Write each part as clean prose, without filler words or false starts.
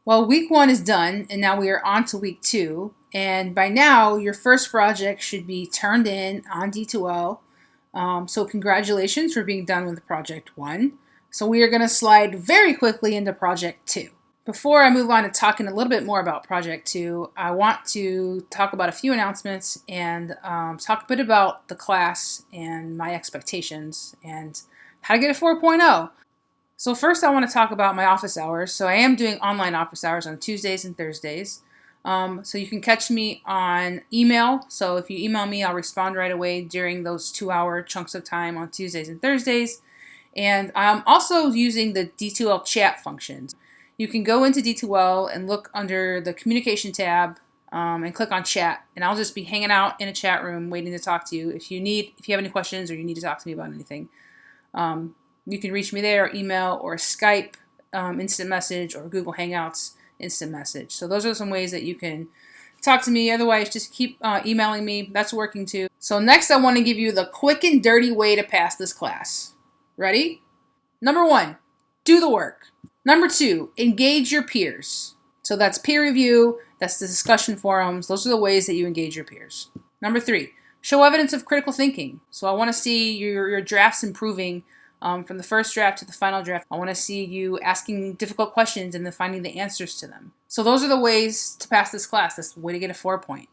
Well, week one is done, and now we are on to week two. And by now, your first project should be turned in on D2L. So, congratulations for being done with project one. So, we are going to slide very quickly into project two. Before I move on to talking a little bit more about project two, I want to talk about a few announcements and talk a bit about the class and my expectations and how to get a 4.0. So first, I want to talk about my office hours. So I am doing online office hours on Tuesdays and Thursdays. So you can catch me on email. So if you email me, I'll respond right away during those 2 hour chunks of time on Tuesdays and Thursdays. And I'm also using the D2L chat functions. You can go into D2L and look under the communication tab and click on chat. And I'll just be hanging out in a chat room waiting to talk to you. If you have any questions or you need to talk to me about anything. You can reach me there, email or Skype instant message or Google Hangouts instant message. So those are some ways that you can talk to me. Otherwise, just keep emailing me. That's working too. So next, I want to give you the quick and dirty way to pass this class. Ready? Number one, do the work. Number two, engage your peers. So that's peer review, that's the discussion forums. Those are the ways that you engage your peers. Number three, show evidence of critical thinking. So I want to see your drafts improving from the first draft to the final draft. I want to see you asking difficult questions and then finding the answers to them. So those are the ways to pass this class. That's the way to get a 4 point.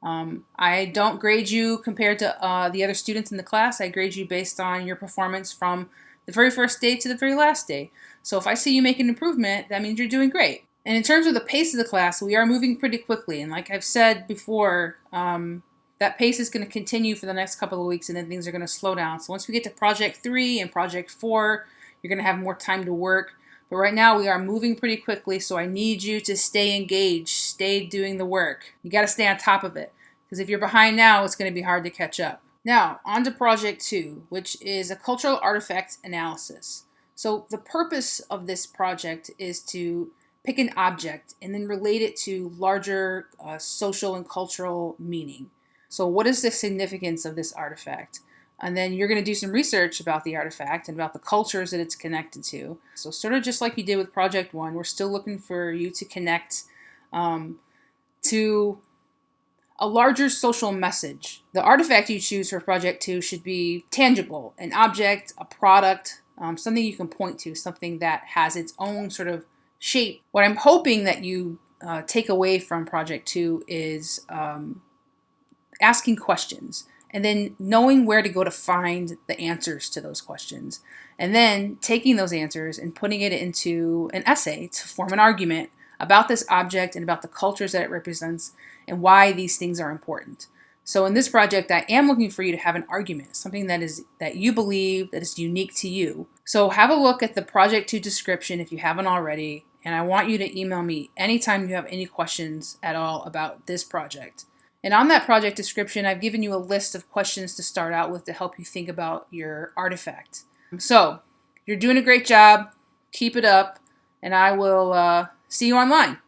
I don't grade you compared to the other students in the class. I grade you based on your performance from the very first day to the very last day. So if I see you make an improvement, that means you're doing great. And in terms of the pace of the class, we are moving pretty quickly. And like I've said before, that pace is going to continue for the next couple of weeks, and then things are going to slow down. So once we get to project 3 and project 4, you're going to have more time to work. But right now we are moving pretty quickly, so I need you to stay engaged, stay doing the work. You got to stay on top of it, because if you're behind now, it's going to be hard to catch up. Now, on to project 2, which is a cultural artifact analysis. So the purpose of this project is to pick an object and then relate it to larger social and cultural meaning. So what is the significance of this artifact? And then you're going to do some research about the artifact and about the cultures that it's connected to. So sort of just like you did with Project 1, we're still looking for you to connect to a larger social message. The artifact you choose for Project 2 should be tangible, an object, a product, something you can point to, something that has its own sort of shape. What I'm hoping that you take away from Project 2 is asking questions and then knowing where to go to find the answers to those questions, and then taking those answers and putting it into an essay to form an argument about this object and about the cultures that it represents and why these things are important. So in this project, I am looking for you to have an argument, something that you believe that is unique to you. So have a look at the Project 2 description if you haven't already, and I want you to email me anytime you have any questions at all about this project. And on that project description, I've given you a list of questions to start out with to help you think about your artifact. So you're doing a great job. Keep it up, and I will see you online.